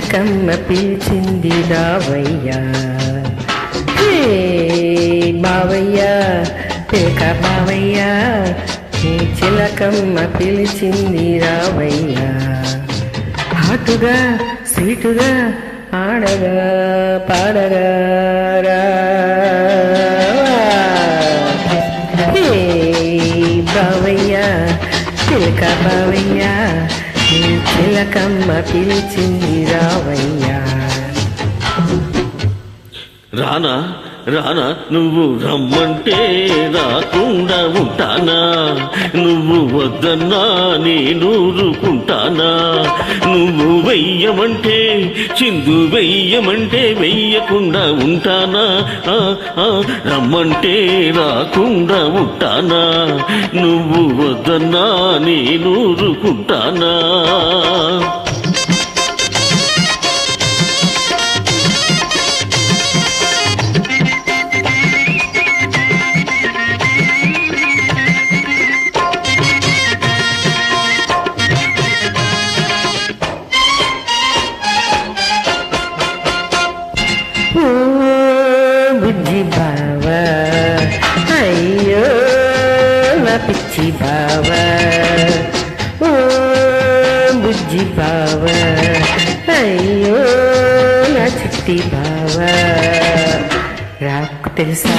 చిలకమ్మ పిలిచింది రావయ్యా. హే బావయ్యా పిలక బావయ్యా, నీ చిలకమ్మ పిలిచింది రావయ్యా. హాటుగా స్వీటుగా ఆడగా పాడగా రా. హే బావయ్యా పిలక బావయ్యా, నీ చిలకమ్మ పిలిచింది రావయ్యా. రానా రానా నువ్వు రమ్మంటే రాకుండా ఉంటానా, నువ్వు వద్దన్నా నేను ఊరుకుంటానా, నువ్వు వెయ్యమంటే చిందు వెయ్యమంటే వెయ్యకుండా ఉంటానా, రమ్మంటే రాకుండా ఉంటానా, నువ్వు వద్దన్నా నేను ఊరుకుంటానా. బుజ్జి బావా అయ్యో నా పిచ్చి బావా, ఓ బుజ్జి బావా అయ్యో నా చిట్టి బావా. రాకు తెలుసా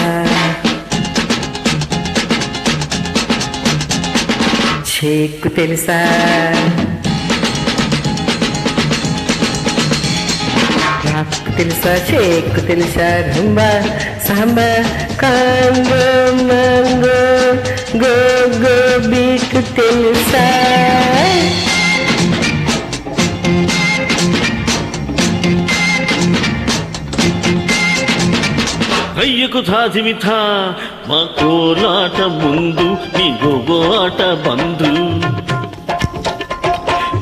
చేకు తెలుసా, నాకు తెలుసా చేకు తెలుసా, rumba Samba Congo మంగో go go బీకు తెలుసా. అయ్యకు థాజిమిథా మా కోలాట ముందు నీ గోగో ఆట బంధు,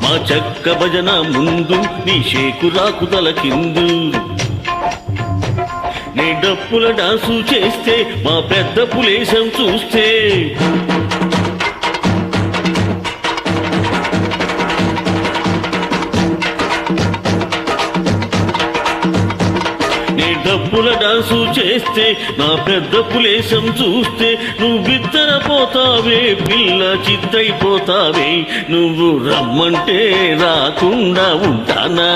మా చెక్క భజన ముందు నీ షేకు రాకు తల కిందు, నీ డప్పుల డాన్సు చేస్తే మా పెద్ద పులేశం చూస్తే, నీ డప్పుల డాన్సు చేస్తే నా పెద్ద పులేశం చూస్తే, నువ్వు బిత్తరపోతావే పిల్ల చిత్తైపోతావే, నువ్వు రమ్మంటే రాకుండా ఉంటానా,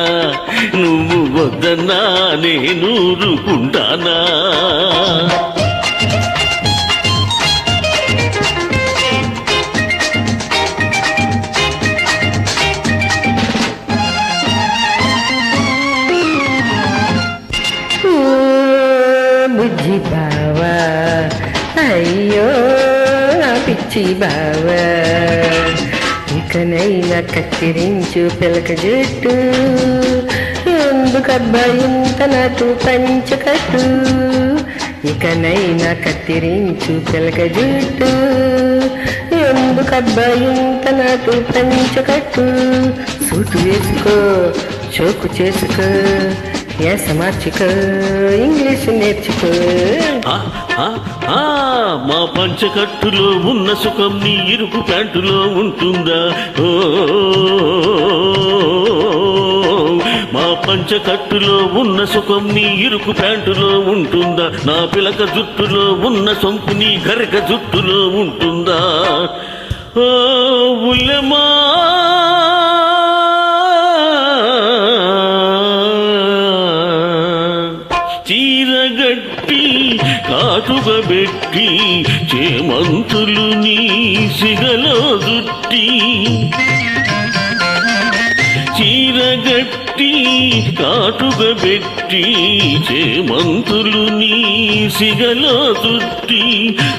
నువ్వు వద్దన్నా నేను ఊరుకుంటానా. బుజ్జి బావా అయ్యో నా పిచ్చి బావా, ఇకనైనా కత్తిరించు పిలక జుట్టు, ఎందుకబ్బా ఇంత నాకు పంచకట్టు, ఇకనైనా కత్తిరించు పిలక జుట్టు, ఎందుకబ్బా ఇంత నాకు పంచకట్టు. సూటు వేసుకో చోకు చేసుకో, యాస మార్చుకో ఇంగ్లీష్ నేర్చుకో. మా పంచకట్టులో ఉన్న సుఖం నీ ఇరుకు ప్యాంటులో ఉంటుందా, ఓ మా పంచకట్టులో ఉన్న సుఖం నీ ఇరుకు ప్యాంటులో ఉంటుందా, నా పిలక జుట్టులో ఉన్న సొంపు నీ గరక జుట్టులో ఉంటుందా. ఓ ఉల్లెమా చీరగట్టి కాటుగా పెట్టి చేమంతులు నీ సిగలో జుట్టి, చీరగట్టి కాటుగా పెట్టి చేమంతులు నీ సిగలో జుట్టి,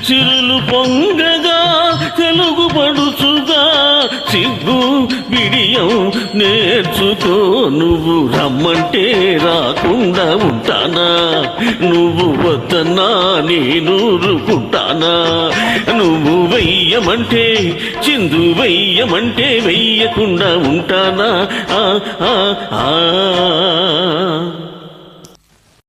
సిరులు పొంగగా తెలుగు పడుచుగా సిగ్గు బిడియం నేర్చుకో, నువ్వు రమ్మంటే రాకుండా ఉంటానా, నువ్వు వద్దన్నా నేను ఊరుకుంటానా, నువ్వు వెయ్యమంటే చిందు వెయ్యమంటే వెయ్యకుండా ఉంటానా.